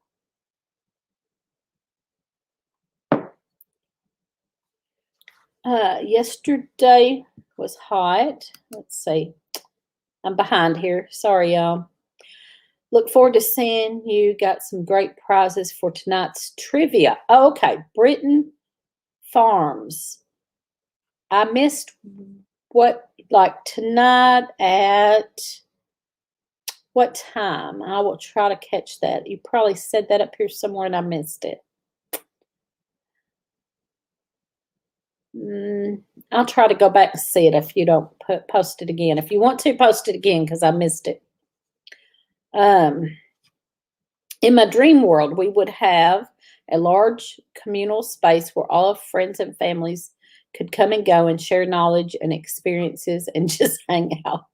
Yesterday was hot. Let's see. I'm behind here. Sorry, y'all. Look forward to seeing you. Got some great prizes for tonight's trivia. Oh, okay. Britain Farms. I missed tonight at what time? I will try to catch that. You probably said that up here somewhere and I missed it. I'll try to go back and see it if you don't post it again. If you want to, post it again because I missed it. In my dream world, we would have a large communal space where all of friends and families could come and go and share knowledge and experiences and just hang out.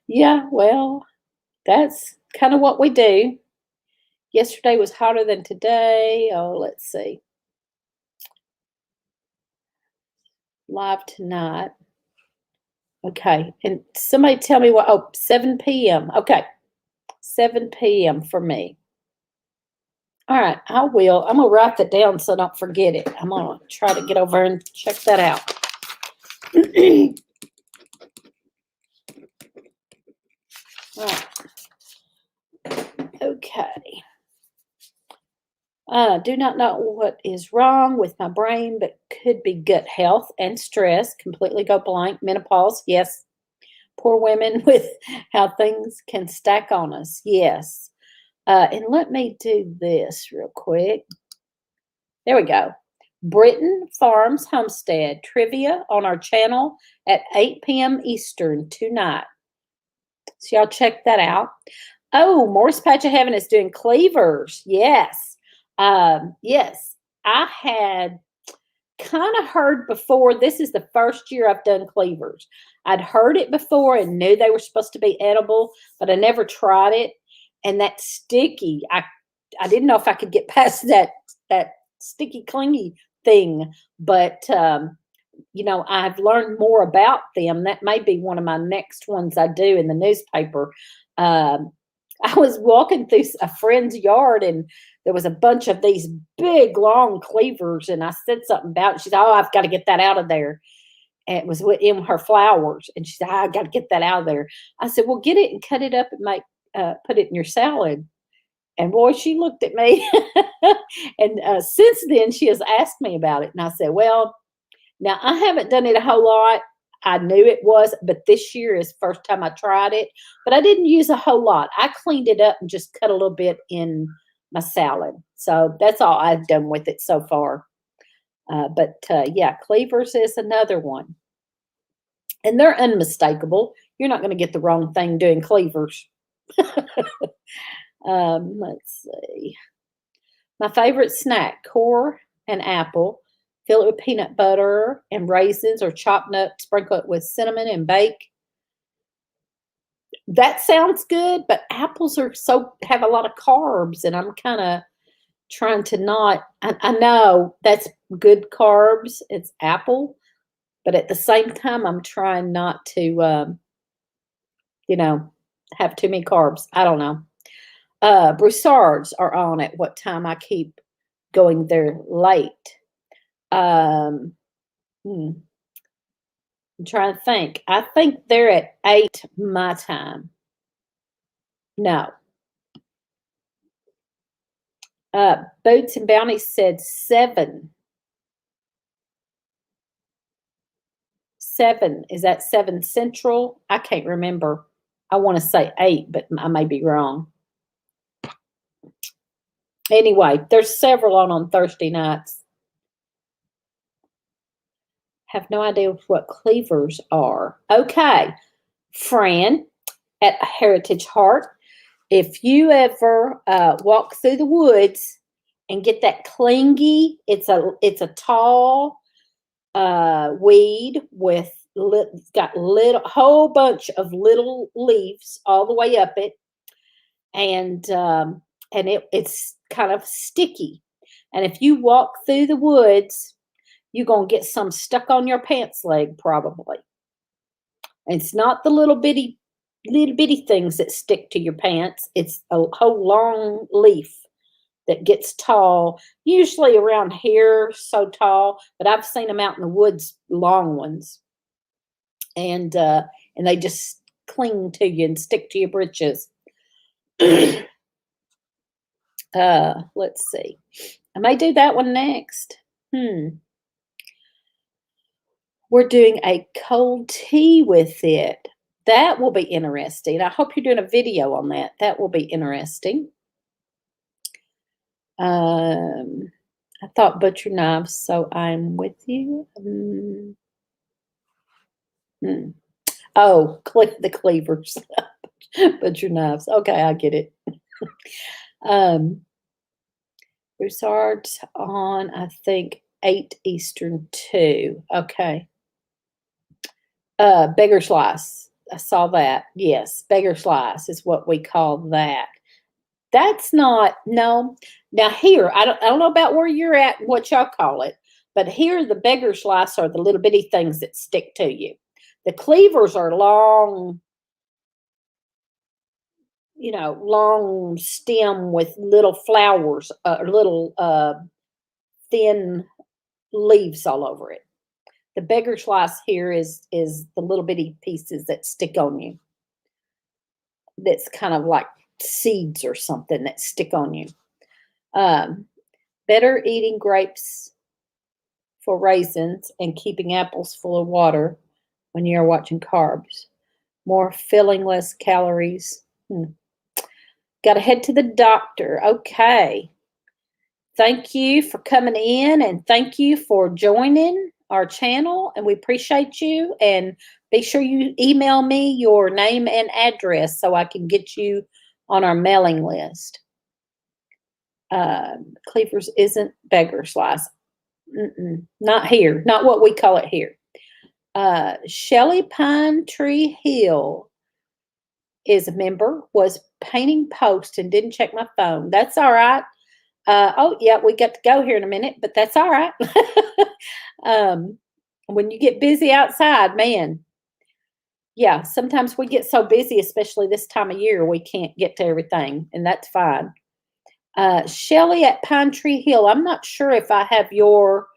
Yeah, well, that's kind of what we do. Yesterday was hotter than today. Oh, let's see. Live tonight. Okay. And somebody tell me 7 p.m. Okay. 7 p.m. for me. All right. I will. I'm going to write that down so I don't forget it. I'm going to try to get over and check that out. All right. Okay. Do not know what is wrong with my brain, but could be gut health and stress. Completely go blank. Menopause, yes. Poor women with how things can stack on us. Yes. And let me do this real quick. There we go. Britain Farms Homestead trivia on our channel at 8 p.m. Eastern tonight. So y'all check that out. Oh, Morris Patch of Heaven is doing cleavers. Yes. Yes. I had kind of heard before. This is the first year I've done cleavers. I'd heard it before and knew they were supposed to be edible, but I never tried it. And that sticky, I didn't know if I could get past that sticky, clingy thing. But I've learned more about them. That may be one of my next ones I do in the newspaper. I was walking through a friend's yard and there was a bunch of these big, long cleavers. And I said something about it. She said, "Oh, I've got to get that out of there." And it was in her flowers. And she said, "I got to get that out of there." I said, "Well, get it and cut it up and put it in your salad." And boy, she looked at me. And since then, she has asked me about it. And I said, well, now I haven't done it a whole lot. I knew it was, but this year is the first time I tried it. But I didn't use a whole lot. I cleaned it up and just cut a little bit in my salad. So that's all I've done with it so far. Yeah, cleavers is another one. And they're unmistakable. You're not going to get the wrong thing doing cleavers. Let's see. My favorite snack, core and apple. Fill it with peanut butter and raisins or chopped nuts. Sprinkle it with cinnamon and bake. That sounds good, but apples have a lot of carbs, and I'm kind of trying to not. I know that's good carbs. It's apple, but at the same time, I'm trying not to, have too many carbs. I don't know. Broussards are on at what time I keep going there late. I'm trying to think. I think they're at 8 my time. No. Boots and Bounty said 7. 7. Is that 7 Central? I can't remember. I want to say 8, but I may be wrong. Anyway, there's several on Thursday nights. Have no idea what cleavers are. Okay, Fran at Heritage Heart. If you ever walk through the woods and get that clingy, it's a tall weed with it's got whole bunch of little leaves all the way up it, and it's kind of sticky. And if you walk through the woods, you're going to get some stuck on your pants leg probably. And it's not the little bitty things that stick to your pants. It's a whole long leaf that gets tall, usually around here, so tall, but I've seen them out in the woods, long ones. And they just cling to you and stick to your britches. Let's see. I may do that one next. We're doing a cold tea with it. That will be interesting. I hope you're doing a video on that. That will be interesting. I thought butcher knives, so I'm with you. Oh, the cleavers. Butcher knives. Okay, I get it. Broussard's on, I think, 8 Eastern 2. Okay. Beggar slice. I saw that. Yes, beggar slice is what we call that. That's not, no. Now here, I don't know about where you're at and what y'all call it, but here the beggar slice are the little bitty things that stick to you. The cleavers are long, long stem with little flowers, little thin leaves all over it. The beggar slice here is the little bitty pieces that stick on you. That's kind of like seeds or something that stick on you. Better eating grapes for raisins and keeping apples full of water when you're watching carbs. More filling, less calories. Got to head to the doctor. Okay. Thank you for coming in, and thank you for joining our channel, and we appreciate you. And be sure you email me your name and address so I can get you on our mailing list. Cleavers isn't beggar's lice. Not here. Not what we call it here. Shelly Pine Tree Hill is a member, was painting posts and didn't check my phone. That's all right. Oh, yeah, we got to go here in a minute, but that's all right. When you get busy outside, man, yeah, sometimes we get so busy, especially this time of year, we can't get to everything, and that's fine. Shelly at Pine Tree Hill, I'm not sure if I have your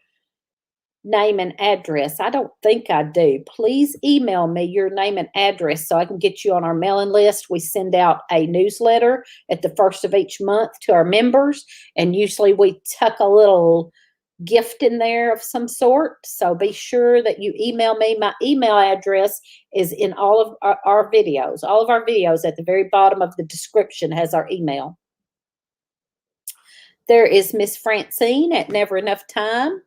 name and address. I don't think I do. Please email me your name and address so I can get you on our mailing list. We send out a newsletter at the first of each month to our members, and usually we tuck a little gift in there of some sort. So be sure that you email me. My email address is in all of our videos. All of our videos at the very bottom of the description has our email. There is Miss Francine at Never Enough Time.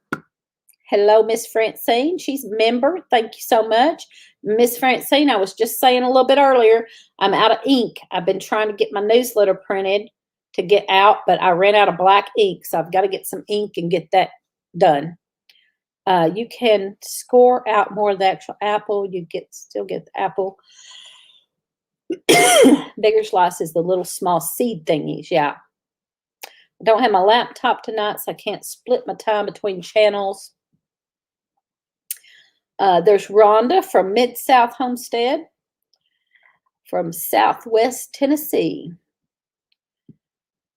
Hello, Miss Francine. She's a member. Thank you so much. Miss Francine, I was just saying a little bit earlier, I'm out of ink. I've been trying to get my newsletter printed to get out, but I ran out of black ink, so I've got to get some ink and get that done. You can score out more of the actual apple. You still get the apple. Bigger slice is the little small seed thingies, yeah. I don't have my laptop tonight, so I can't split my time between channels. There's Rhonda from Mid-South Homestead from Southwest Tennessee.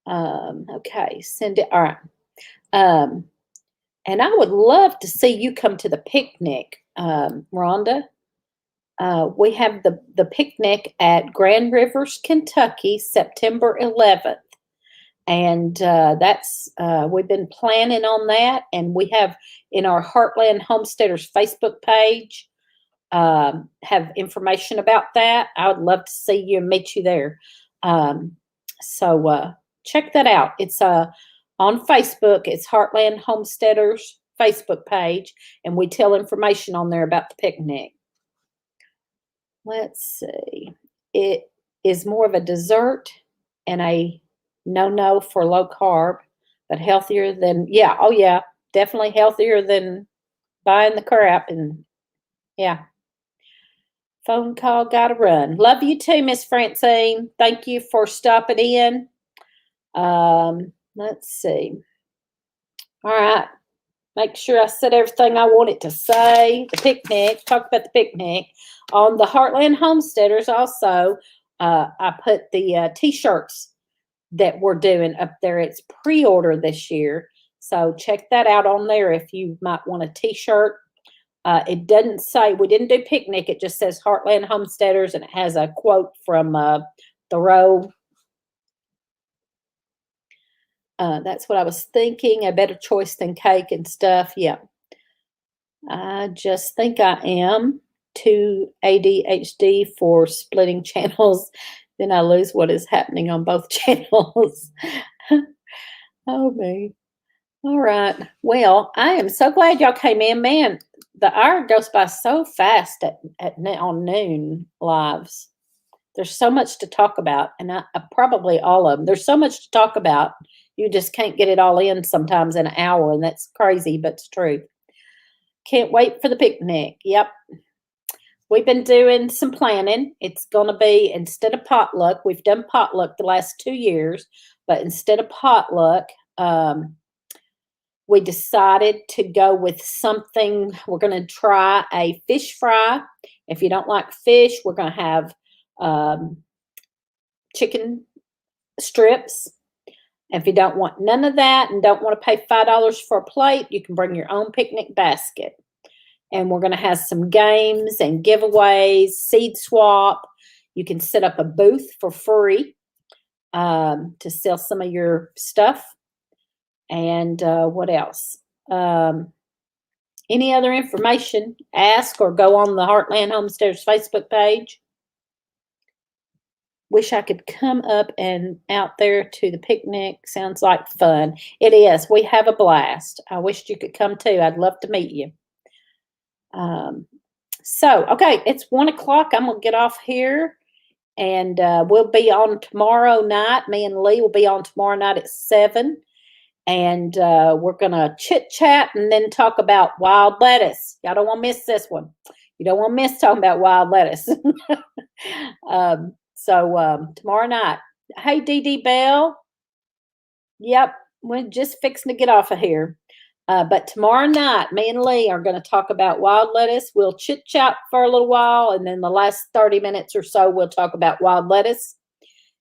Okay, send it. All right. And I would love to see you come to the picnic, Rhonda. We have the picnic at Grand Rivers, Kentucky, September 11th. And that's we've been planning on that, and we have in our Heartland Homesteaders Facebook page have information about that. I would love to see you and meet you there. So check that out. It's on Facebook. It's Heartland Homesteaders Facebook page, and we tell information on there about the picnic. Let's see. It is more of a dessert and a no for low carb, but healthier than, yeah, oh yeah, definitely healthier than buying the crap. And yeah, phone call, gotta run. Love you too, Miss Francine. Thank you for stopping in. Let's see. All right, make sure I said everything I wanted to say. The picnic, talk about the picnic. On the Heartland Homesteaders also, I put the t-shirts that we're doing up there. It's pre-order this year, so check that out on there if you might want a t-shirt. It doesn't say, we didn't do picnic, it just says Heartland Homesteaders, and it has a quote from Thoreau. That's what I was thinking, a better choice than cake and stuff. Yeah, I just think I am too ADHD for splitting channels. Then I lose what is happening on both channels. Oh, me. All right. Well, I am so glad y'all came in. Man, the hour goes by so fast on noon lives. There's so much to talk about, and I probably all of them. There's so much to talk about. You just can't get it all in sometimes in an hour, and that's crazy, but it's true. Can't wait for the picnic. Yep. We've been doing some planning. It's going to be, instead of potluck, we've done potluck the last 2 years, but instead of potluck, we decided to go with something. We're going to try a fish fry. If you don't like fish, we're going to have chicken strips. If you don't want none of that and don't want to pay $5 for a plate, you can bring your own picnic basket. And we're going to have some games and giveaways, seed swap. You can set up a booth for free to sell some of your stuff. And what else? Any other information, ask or go on the Heartland Homesteaders Facebook page. Wish I could come up and out there to the picnic. Sounds like fun. It is. We have a blast. I wish you could come too. I'd love to meet you. Um, okay, it's 1 o'clock. I'm gonna get off here, and we'll be on tomorrow night. Me and Lee will be on tomorrow night at 7, and we're gonna chit chat and then talk about wild lettuce. Y'all don't want to miss this one. You don't want to miss talking about wild lettuce. Tomorrow night. Hey, Dee Dee Bell. Yep, we're just fixing to get off of here. But tomorrow night, me and Lee are going to talk about wild lettuce. We'll chit chat for a little while, and then the last 30 minutes or so, we'll talk about wild lettuce.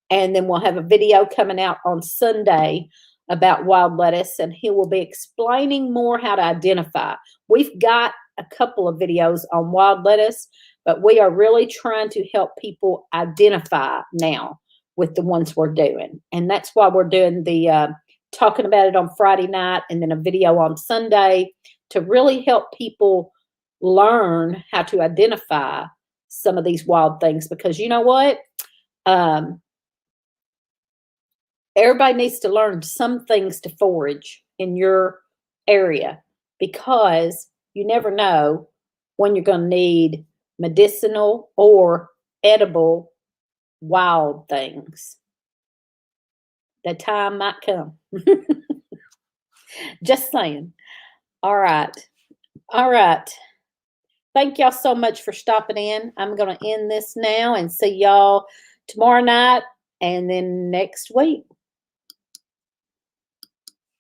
And then we'll have a video coming out on Sunday about wild lettuce, and he will be explaining more how to identify. We've got a couple of videos on wild lettuce, but we are really trying to help people identify now with the ones we're doing. And that's why we're doing the talking about it on Friday night and then a video on Sunday to really help people learn how to identify some of these wild things. Because you know what? Everybody needs to learn some things to forage in your area, because you never know when you're going to need medicinal or edible wild things. The time might come. Just saying. All right. All right. Thank y'all so much for stopping in. I'm going to end this now and see y'all tomorrow night and then next week.